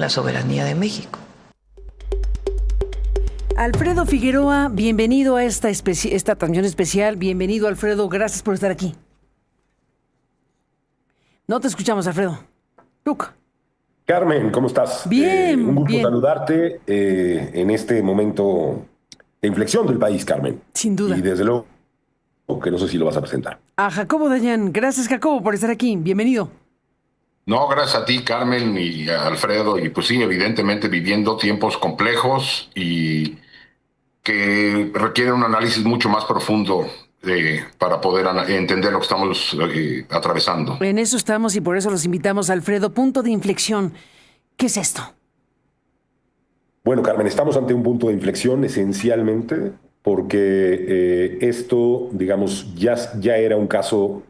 la soberanía de México. Alfredo Figueroa, bienvenido a esta transmisión especial. Bienvenido, Alfredo. Gracias por estar aquí. No te escuchamos, Alfredo. Luca. Carmen, ¿cómo estás? Bien, un gusto bien. saludarte en este momento de inflexión del país, Carmen. Sin duda. Y desde luego que no sé si lo vas a presentar. A Jacobo Dayan. Gracias, Jacobo, por estar aquí. Bienvenido. No, gracias a ti, Carmen y a Alfredo. Y pues sí, evidentemente viviendo tiempos complejos y que requieren un análisis mucho más profundo para poder entender lo que estamos atravesando. En eso estamos y por eso los invitamos, Alfredo. Punto de inflexión. ¿Qué es esto? Bueno, Carmen, estamos ante un punto de inflexión esencialmente porque esto, digamos, ya era un caso,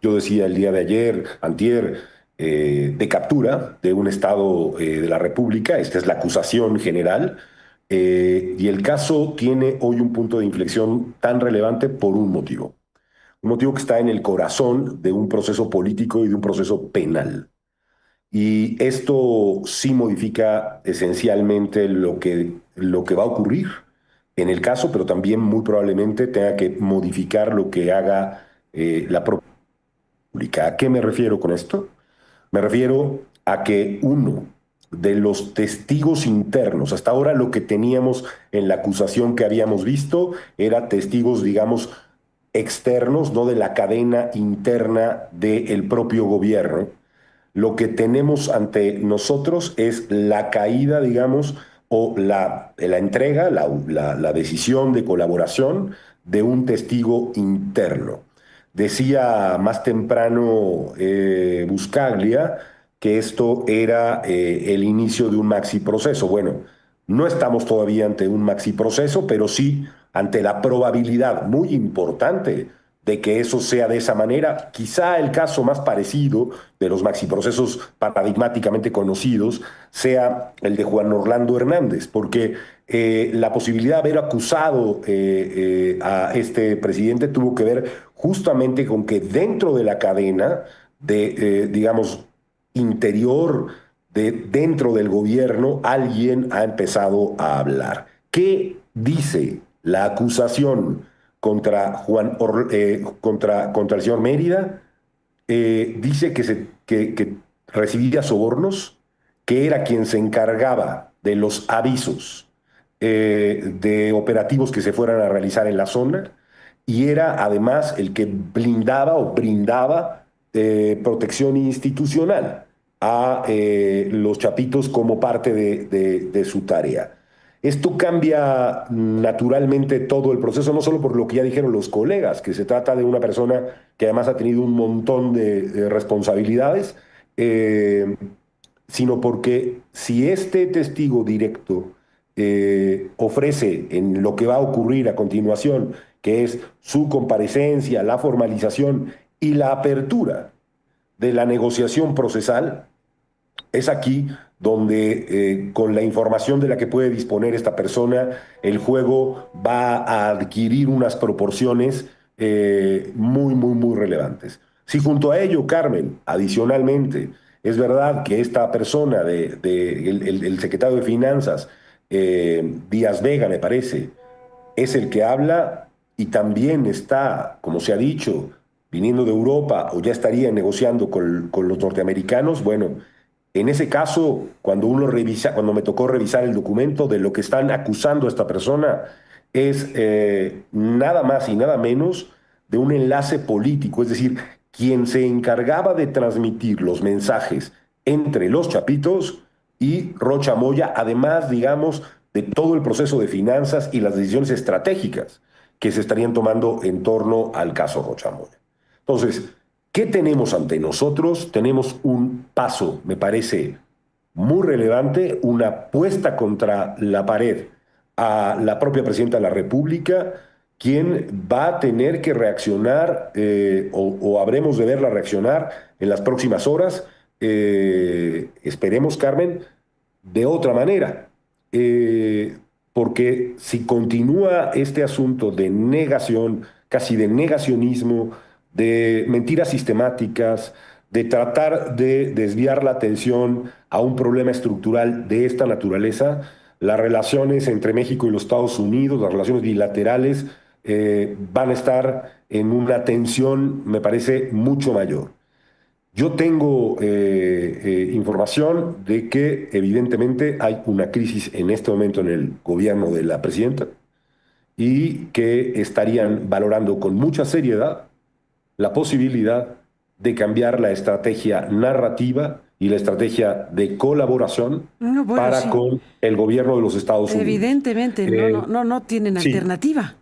yo decía el día de ayer, antier, de captura de un Estado de la República. Esta es la acusación general. Y el caso tiene hoy un punto de inflexión tan relevante por un motivo. Un motivo que está en el corazón de un proceso político y de un proceso penal. Y esto sí modifica esencialmente lo que va a ocurrir en el caso, pero también muy probablemente tenga que modificar lo que haga la propia República. ¿A qué me refiero con esto? Me refiero a que uno de los testigos internos, hasta ahora lo que teníamos en la acusación que habíamos visto era testigos, digamos, externos, no de la cadena interna del propio gobierno. Lo que tenemos ante nosotros es la caída, digamos, o la entrega, la decisión de colaboración de un testigo interno. Decía más temprano Buscaglia que esto era el inicio de un maxi proceso. Bueno, no estamos todavía ante un maxi proceso, pero sí ante la probabilidad muy importante de que eso sea de esa manera. Quizá el caso más parecido de los maxiprocesos paradigmáticamente conocidos sea el de Juan Orlando Hernández, porque la posibilidad de haber acusado a este presidente tuvo que ver justamente con que dentro de la cadena digamos, interior, dentro del gobierno, alguien ha empezado a hablar. ¿Qué dice la acusación contra el señor Mérida? Dice que recibía sobornos, que era quien se encargaba de los avisos de operativos que se fueran a realizar en la zona, y era además el que blindaba o brindaba protección institucional a los chapitos como parte de su tarea. Esto cambia naturalmente todo el proceso, no solo por lo que ya dijeron los colegas, que se trata de una persona que además ha tenido un montón de responsabilidades, sino porque si este testigo directo ofrece en lo que va a ocurrir a continuación, que es su comparecencia, la formalización y la apertura de la negociación procesal, es aquí donde con la información de la que puede disponer esta persona, el juego va a adquirir unas proporciones muy, muy, muy relevantes. Si junto a ello, Carmen, adicionalmente, es verdad que esta persona, el secretario de Finanzas, Díaz Vega, me parece, es el que habla y también está, como se ha dicho, viniendo de Europa o ya estaría negociando con los norteamericanos. Bueno, en ese caso, cuando me tocó revisar el documento de lo que están acusando a esta persona, es nada más y nada menos de un enlace político, es decir, quien se encargaba de transmitir los mensajes entre los chapitos y Rocha Moya, además, digamos, de todo el proceso de finanzas y las decisiones estratégicas que se estarían tomando en torno al caso Rocha Moya. Entonces, ¿qué tenemos ante nosotros? Tenemos un paso, me parece, muy relevante, una puesta contra la pared a la propia presidenta de la República, quien va a tener que reaccionar, o habremos de verla reaccionar en las próximas horas, esperemos, Carmen, de otra manera. Porque si continúa este asunto de negación, casi de negacionismo, de mentiras sistemáticas, de tratar de desviar la atención a un problema estructural de esta naturaleza, las relaciones entre México y los Estados Unidos, las relaciones bilaterales, van a estar en una tensión, me parece, mucho mayor. Yo tengo información de que evidentemente hay una crisis en este momento en el gobierno de la presidenta y que estarían valorando con mucha seriedad la posibilidad de cambiar la estrategia narrativa y la estrategia de colaboración No, bueno, para sí. con el gobierno de los Estados Unidos. Evidentemente, Eh, no tienen sí. alternativa.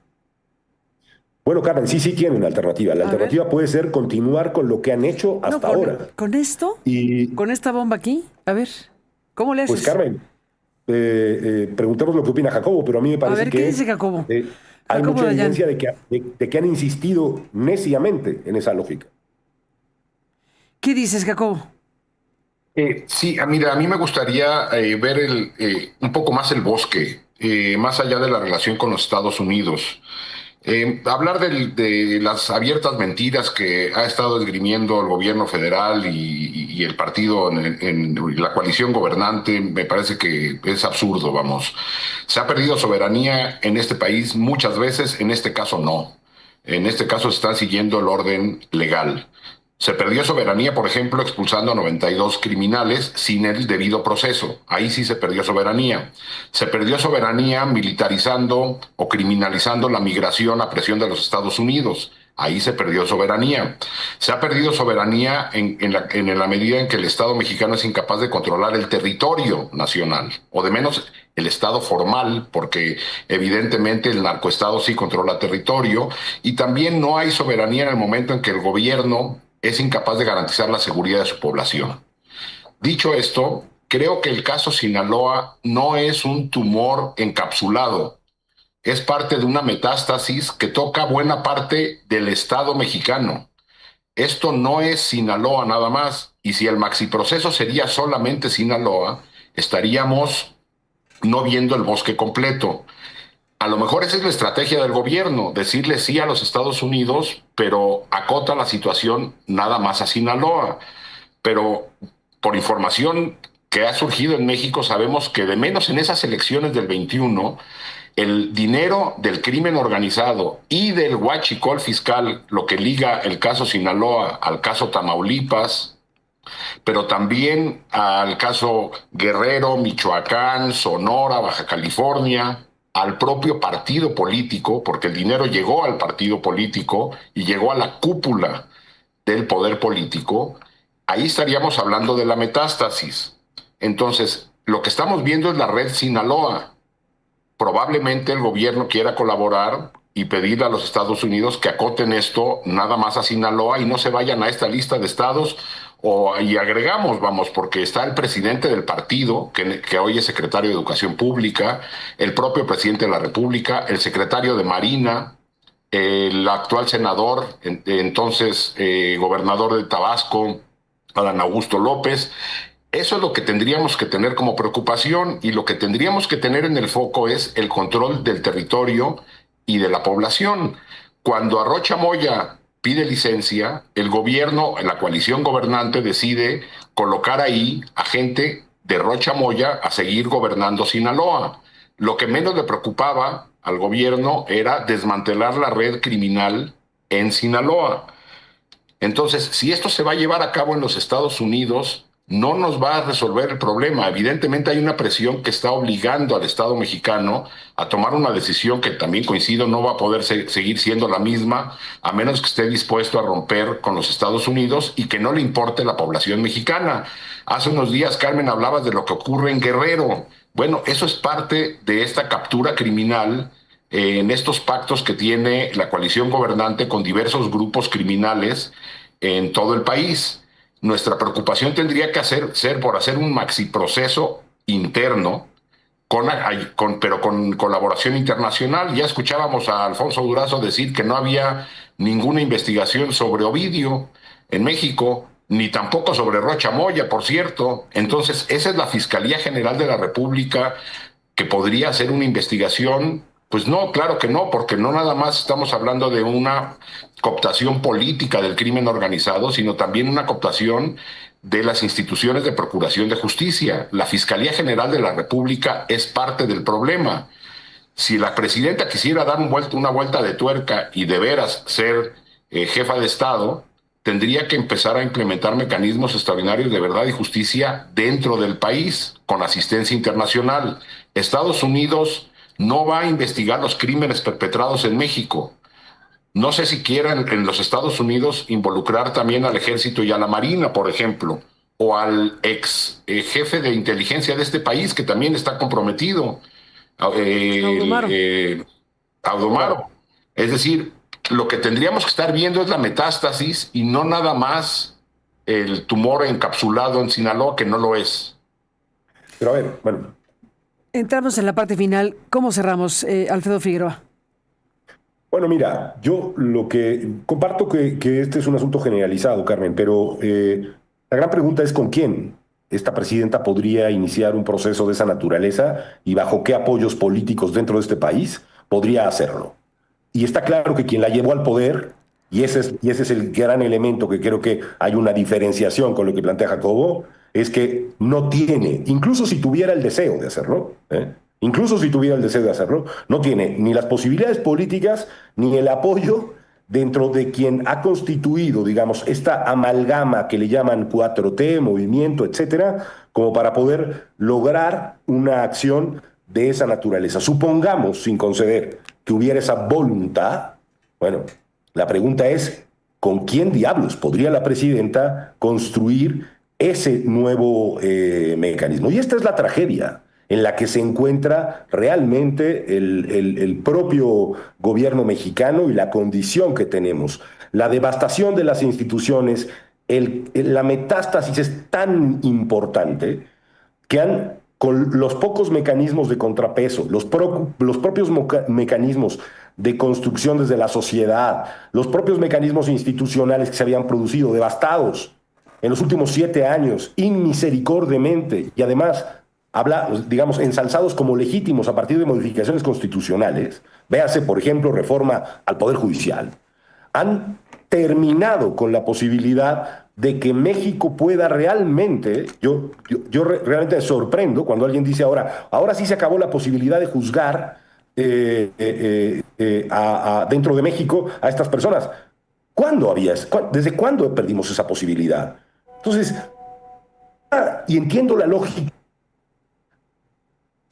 Bueno, Carmen, sí tienen alternativa. La A ver. alternativa puede ser continuar con lo que han hecho hasta No, ahora. ¿con esto? Y ¿Con esta bomba aquí? A ver, ¿cómo le haces? pues, Carmen, preguntemos lo que opina Jacobo, pero a mí me A parece ver, ¿qué que dice Jacobo? hay Jacobo mucha Dayan. evidencia de que han insistido neciamente en esa lógica. ¿Qué dices, Jacobo? Sí, mira, a mí me gustaría ver un poco más el bosque, más allá de la relación con los Estados Unidos. Hablar de las abiertas mentiras que ha estado esgrimiendo el gobierno federal y el partido en la coalición gobernante me parece que es absurdo, vamos. Se ha perdido soberanía en este país muchas veces, en este caso no. En este caso se está siguiendo el orden legal. Se perdió soberanía, por ejemplo, expulsando a 92 criminales sin el debido proceso. Ahí sí se perdió soberanía. Se perdió soberanía militarizando o criminalizando la migración a presión de los Estados Unidos. Ahí se perdió soberanía. Se ha perdido soberanía en la medida en que el Estado mexicano es incapaz de controlar el territorio nacional, o de menos el Estado formal, porque evidentemente el narcoestado sí controla territorio, y también no hay soberanía en el momento en que el gobierno es incapaz de garantizar la seguridad de su población. Dicho esto, creo que el caso Sinaloa no es un tumor encapsulado, es parte de una metástasis que toca buena parte del Estado mexicano. Esto no es Sinaloa nada más, y si el maxiproceso sería solamente Sinaloa, estaríamos no viendo el bosque completo. A lo mejor esa es la estrategia del gobierno, decirle sí a los Estados Unidos, pero acota la situación nada más a Sinaloa. Pero por información que ha surgido en México, sabemos que de menos en esas elecciones del 21, el dinero del crimen organizado y del huachicol fiscal, lo que liga el caso Sinaloa al caso Tamaulipas, pero también al caso Guerrero, Michoacán, Sonora, Baja California, al propio partido político, porque el dinero llegó al partido político y llegó a la cúpula del poder político, ahí estaríamos hablando de la metástasis. Entonces, lo que estamos viendo es la red Sinaloa. Probablemente el gobierno quiera colaborar y pedir a los Estados Unidos que acoten esto nada más a Sinaloa y no se vayan a esta lista de estados y agregamos, vamos, porque está el presidente del partido, que hoy es secretario de Educación Pública, el propio presidente de la República, el secretario de Marina, el actual senador, entonces gobernador de Tabasco, Adán Augusto López. Eso es lo que tendríamos que tener como preocupación, y lo que tendríamos que tener en el foco es el control del territorio y de la población. Cuando Arrocha Moya pide licencia, el gobierno, la coalición gobernante decide colocar ahí a gente de Rocha Moya a seguir gobernando Sinaloa. Lo que menos le preocupaba al gobierno era desmantelar la red criminal en Sinaloa. Entonces, si esto se va a llevar a cabo en los Estados Unidos, no nos va a resolver el problema. Evidentemente hay una presión que está obligando al Estado mexicano a tomar una decisión que también, coincido, no va a poder seguir siendo la misma, a menos que esté dispuesto a romper con los Estados Unidos y que no le importe la población mexicana. Hace unos días, Carmen, hablabas de lo que ocurre en Guerrero. Bueno, eso es parte de esta captura criminal en estos pactos que tiene la coalición gobernante con diversos grupos criminales en todo el país. Nuestra preocupación tendría que ser por hacer un maxiproceso interno, pero con colaboración internacional. Ya escuchábamos a Alfonso Durazo decir que no había ninguna investigación sobre Ovidio en México, ni tampoco sobre Rocha Moya, por cierto. Entonces, esa es la Fiscalía General de la República, que podría hacer una investigación Pues no, claro que no, porque no nada más estamos hablando de una cooptación política del crimen organizado, sino también una cooptación de las instituciones de procuración de justicia. La Fiscalía General de la República es parte del problema. Si la presidenta quisiera dar una vuelta de tuerca y de veras ser jefa de Estado, tendría que empezar a implementar mecanismos extraordinarios de verdad y justicia dentro del país, con asistencia internacional. Estados Unidos no va a investigar los crímenes perpetrados en México. No sé si quieran en los Estados Unidos involucrar también al ejército y a la marina, por ejemplo, o al ex jefe de inteligencia de este país, que también está comprometido, Audomaro. Audomaro. Es decir, lo que tendríamos que estar viendo es la metástasis y no nada más el tumor encapsulado en Sinaloa, que no lo es. Pero a ver, bueno, Entramos en la parte final. ¿Cómo cerramos, Alfredo Figueroa? bueno, mira, yo lo que comparto que este es un asunto generalizado, Carmen, pero la gran pregunta es con quién esta presidenta podría iniciar un proceso de esa naturaleza y bajo qué apoyos políticos dentro de este país podría hacerlo. Y está claro que quien la llevó al poder, y ese es el gran elemento que creo que hay una diferenciación con lo que plantea Jacobo, es que no tiene, incluso si tuviera el deseo de hacerlo, incluso si tuviera el deseo de hacerlo, no tiene ni las posibilidades políticas ni el apoyo dentro de quien ha constituido, digamos, esta amalgama que le llaman 4T, movimiento, etcétera, como para poder lograr una acción de esa naturaleza. Supongamos, sin conceder, que hubiera esa voluntad, bueno, la pregunta es, ¿con quién diablos podría la presidenta construir ese nuevo mecanismo? Y esta es la tragedia en la que se encuentra realmente el propio gobierno mexicano y la condición que tenemos. La devastación de las instituciones, la metástasis es tan importante que con los pocos mecanismos de contrapeso, los propios mecanismos de construcción desde la sociedad, los propios mecanismos institucionales que se habían producido, devastados en los últimos 7 años, inmisericordiamente, y además, digamos, ensalzados como legítimos a partir de modificaciones constitucionales, véase, por ejemplo, reforma al Poder Judicial, han terminado con la posibilidad de que México pueda realmente, realmente me sorprendo cuando alguien dice ahora sí se acabó la posibilidad de juzgar dentro de México a estas personas. ¿Desde cuándo perdimos esa posibilidad? Entonces, y entiendo la lógica.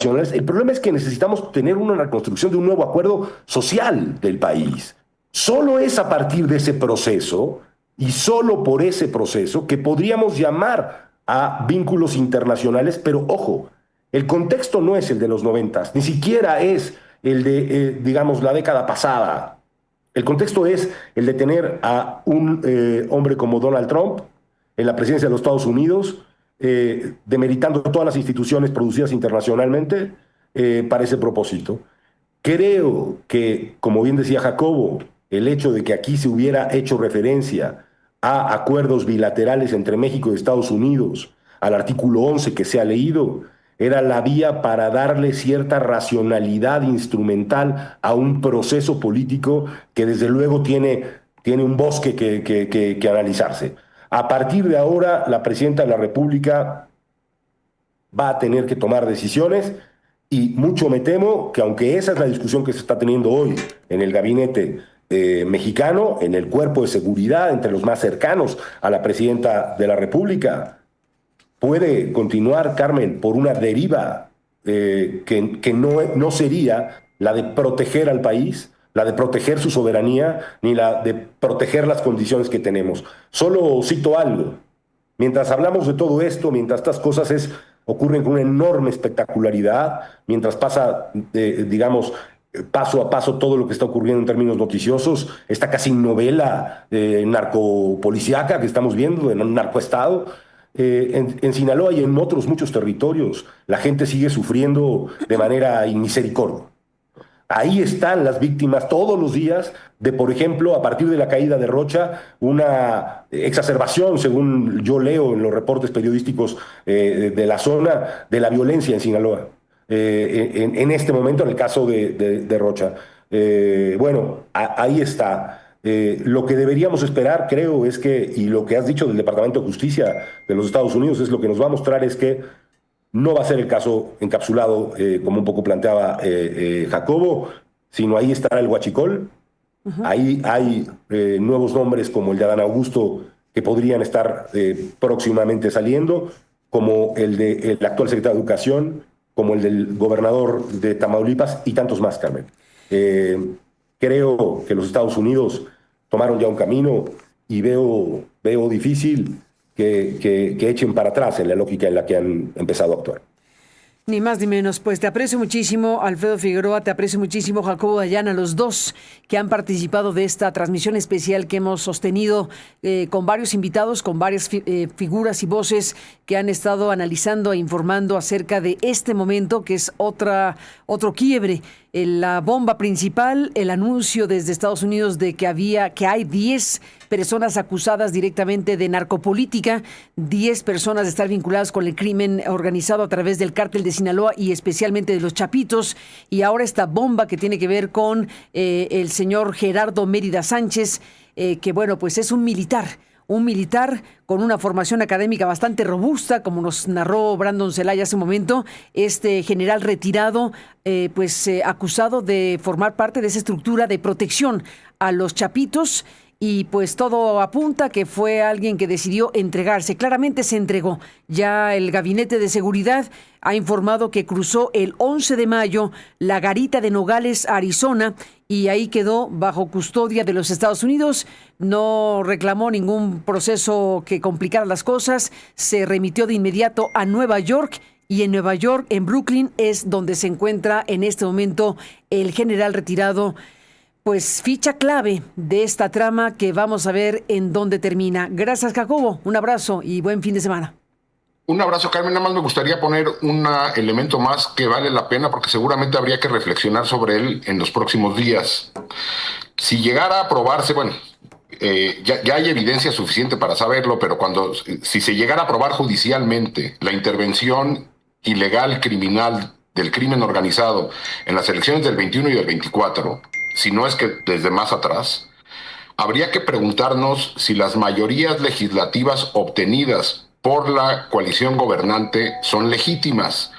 El problema es que necesitamos tener una reconstrucción de un nuevo acuerdo social del país. Solo es a partir de ese proceso y solo por ese proceso que podríamos llamar a vínculos internacionales, pero ojo, el contexto no es el de los 90, ni siquiera es el de, digamos, la década pasada. El contexto es el de tener a un hombre como Donald Trump en la presidencia de los Estados Unidos, demeritando todas las instituciones producidas internacionalmente para ese propósito. Creo que, como bien decía Jacobo, el hecho de que aquí se hubiera hecho referencia a acuerdos bilaterales entre México y Estados Unidos, al artículo 11 que se ha leído, era la vía para darle cierta racionalidad instrumental a un proceso político que desde luego tiene un bosque que analizarse. A partir de ahora, la presidenta de la República va a tener que tomar decisiones y mucho me temo que, aunque esa es la discusión que se está teniendo hoy en el gabinete mexicano, en el cuerpo de seguridad, entre los más cercanos a la presidenta de la República, puede continuar, Carmen, por una deriva que no sería la de proteger al país, la de proteger su soberanía, ni la de proteger las condiciones que tenemos. Solo cito algo. Mientras hablamos de todo esto, mientras estas cosas ocurren con una enorme espectacularidad, mientras pasa, digamos, paso a paso todo lo que está ocurriendo en términos noticiosos, esta casi novela narcopolicíaca que estamos viendo, en un narcoestado, en Sinaloa y en otros muchos territorios, la gente sigue sufriendo de manera inmisericordia. Ahí están las víctimas todos los días de, por ejemplo, a partir de la caída de Rocha, una exacerbación, según yo leo en los reportes periodísticos de la zona, de la violencia en Sinaloa. en este momento en el caso de Rocha. Bueno, ahí está. Lo que deberíamos esperar, creo, es que, y lo que has dicho del Departamento de Justicia de los Estados Unidos, es lo que nos va a mostrar es que no va a ser el caso encapsulado, como un poco planteaba Jacobo, sino ahí estará el huachicol. Ahí hay nuevos nombres como el de Adán Augusto que podrían estar próximamente saliendo, como el actual secretario de Educación, como el del gobernador de Tamaulipas y tantos más, Carmen. Creo que los Estados Unidos tomaron ya un camino y veo difícil que echen para atrás en la lógica en la que han empezado a actuar. Ni más ni menos. Pues te aprecio muchísimo, Alfredo Figueroa, te aprecio muchísimo, Jacobo Dayana, los dos que han participado de esta transmisión especial que hemos sostenido con varios invitados, con varias figuras y voces que han estado analizando e informando acerca de este momento que es otro quiebre. La bomba principal, el anuncio desde Estados Unidos de que hay 10 personas acusadas directamente de narcopolítica, 10 personas de estar vinculadas con el crimen organizado a través del cártel de Sinaloa y especialmente de los Chapitos, y ahora esta bomba que tiene que ver con el señor Gerardo Mérida Sánchez, que bueno, pues es un militar con una formación académica bastante robusta, como nos narró Brandon Zelaya hace un momento, este general retirado, acusado de formar parte de esa estructura de protección a los Chapitos, y pues todo apunta que fue alguien que decidió entregarse. Claramente se entregó. Ya el Gabinete de Seguridad ha informado que cruzó el 11 de mayo la garita de Nogales, Arizona, y ahí quedó bajo custodia de los Estados Unidos. No reclamó ningún proceso que complicara las cosas. Se remitió de inmediato a Nueva York, y en Nueva York, en Brooklyn, es donde se encuentra en este momento el general retirado, pues ficha clave de esta trama que vamos a ver en dónde termina. Gracias, Jacobo. Un abrazo y buen fin de semana. Un abrazo, Carmen. Nada más me gustaría poner un elemento más que vale la pena, porque seguramente habría que reflexionar sobre él en los próximos días. Si llegara a aprobarse, bueno, ya hay evidencia suficiente para saberlo, pero si se llegara a aprobar judicialmente la intervención ilegal criminal del crimen organizado en las elecciones del 21 y del 24, si no es que desde más atrás, habría que preguntarnos si las mayorías legislativas obtenidas por la coalición gobernante son legítimas.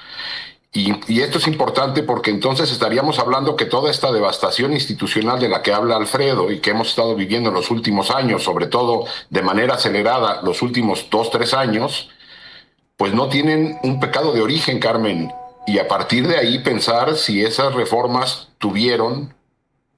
Y esto es importante porque entonces estaríamos hablando que toda esta devastación institucional de la que habla Alfredo y que hemos estado viviendo en los últimos años, sobre todo de manera acelerada los últimos 2-3 años, pues no tienen un pecado de origen, Carmen. Y a partir de ahí pensar si esas reformas tuvieron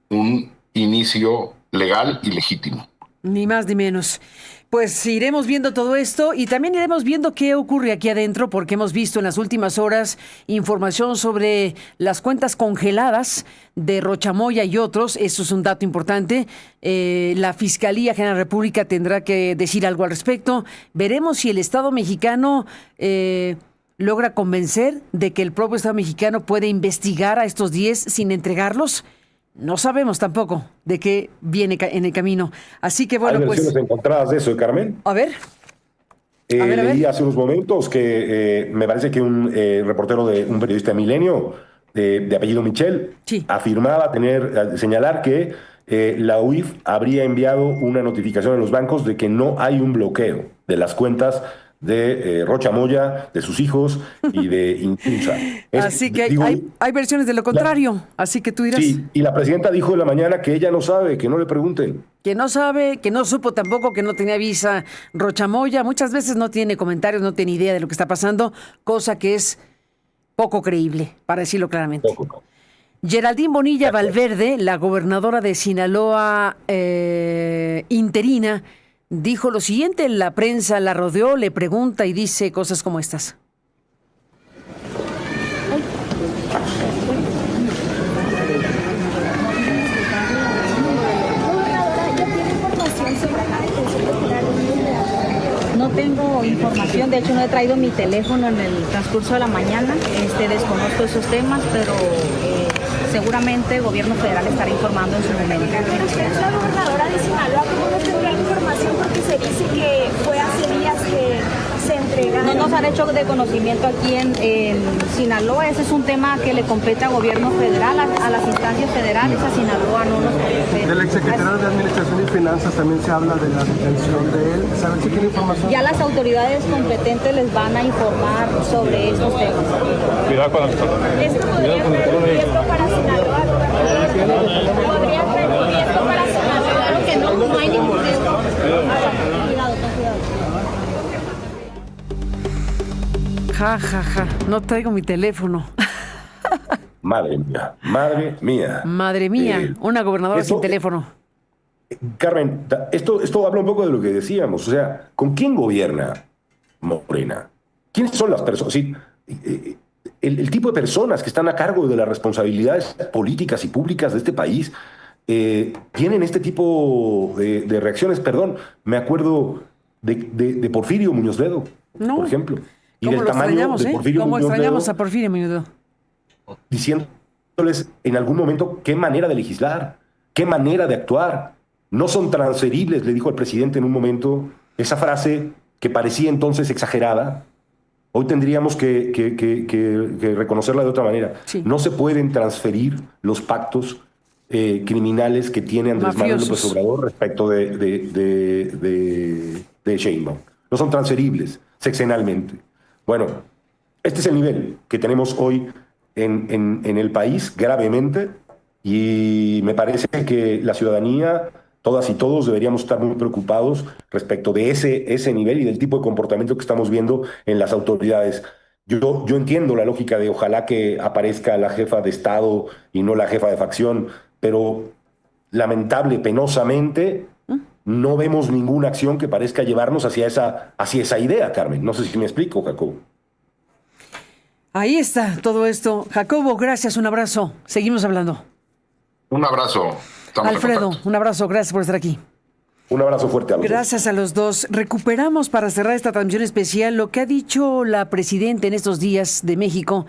un inicio legal y legítimo. Ni más ni menos. Pues iremos viendo todo esto y también iremos viendo qué ocurre aquí adentro, porque hemos visto en las últimas horas información sobre las cuentas congeladas de Rocha Moya y otros. Eso es un dato importante. La Fiscalía General de la República tendrá que decir algo al respecto. Veremos si el Estado mexicano logra convencer de que el propio Estado mexicano puede investigar a estos 10 sin entregarlos. No sabemos tampoco de qué viene en el camino. Así que bueno, hay versiones encontradas de eso, Carmen. A ver. Leí hace unos momentos que me parece que un reportero un periodista de Milenio, de apellido Michel, sí, afirmaba señalar que la UIF habría enviado una notificación a los bancos de que no hay un bloqueo de las cuentas de Rocha Moya, de sus hijos y de Inculsa. Así que hay versiones de lo contrario, así que tú dirás. Sí, y la presidenta dijo en la mañana que ella no sabe, que no le pregunten. Que no sabe, que no supo tampoco, que no tenía visa Rocha Moya. Muchas veces no tiene comentarios, no tiene idea de lo que está pasando, cosa que es poco creíble, para decirlo claramente. Poco. Geraldine Bonilla Valverde, la gobernadora de Sinaloa interina, dijo lo siguiente: la prensa la rodeó, le pregunta y dice cosas como estas. No tengo información, de hecho no he traído mi teléfono en el transcurso de la mañana, desconozco esos temas, pero seguramente el gobierno federal estará informando en su momento. Pero usted es la gobernadora de Sinaloa, ¿cómo no tendrá información? Porque se dice que fue hace días que No nos han hecho de conocimiento aquí en Sinaloa. Ese es un tema que le compete al gobierno federal, a las instancias federales. A Sinaloa no nos compete. Del exsecretario de Administración y Finanzas también se habla de la detención de él. ¿Saben si tiene información? Ya las autoridades competentes les van a informar sobre estos temas. Cuidado con los Esto podría ser un riesgo para Sinaloa. Podría ser un riesgo para Sinaloa. Claro que no hay ningún riesgo. Cuidado, ten cuidado. Ja, ja, ja. No traigo mi teléfono. Madre mía, madre mía. Madre mía, una gobernadora esto- sin teléfono. Carmen, esto habla un poco de lo que decíamos. O sea, ¿con quién gobierna Morena? ¿Quiénes son las personas? Sí, el tipo de personas que están a cargo de las responsabilidades políticas y públicas de este país tienen este tipo de reacciones. Perdón, me acuerdo de Porfirio Muñoz Ledo, No. por ejemplo. Y ¿Cómo del lo tamaño extrañamos, de eh? Porfirio ¿Cómo Muñoz extrañamos Ledo, a Porfirio Muñoz? diciéndoles en algún momento qué manera de legislar, qué manera de actuar. No son transferibles, le dijo el presidente en un momento. Esa frase que parecía entonces exagerada, hoy tendríamos que reconocerla de otra manera. Sí. No se pueden transferir los pactos criminales que tiene Andrés Manuel López Mafiosos. Obrador respecto de Sheinbaum. No son transferibles sexenalmente. Bueno, este es el nivel que tenemos hoy en el país, gravemente, y me parece que la ciudadanía, todas y todos, deberíamos estar muy preocupados respecto de ese nivel y del tipo de comportamiento que estamos viendo en las autoridades. Yo entiendo la lógica de ojalá que aparezca la jefa de Estado y no la jefa de facción, pero lamentable, penosamente, no vemos ninguna acción que parezca llevarnos hacia esa idea, Carmen. No sé si me explico, Jacobo. Ahí está todo esto. Jacobo, gracias, un abrazo. Seguimos hablando. Un abrazo. Estamos en Alfredo, contacto. un abrazo, gracias por estar aquí. Un abrazo fuerte a los dos. Gracias a los dos. Recuperamos para cerrar esta transmisión especial lo que ha dicho la presidenta en estos días de México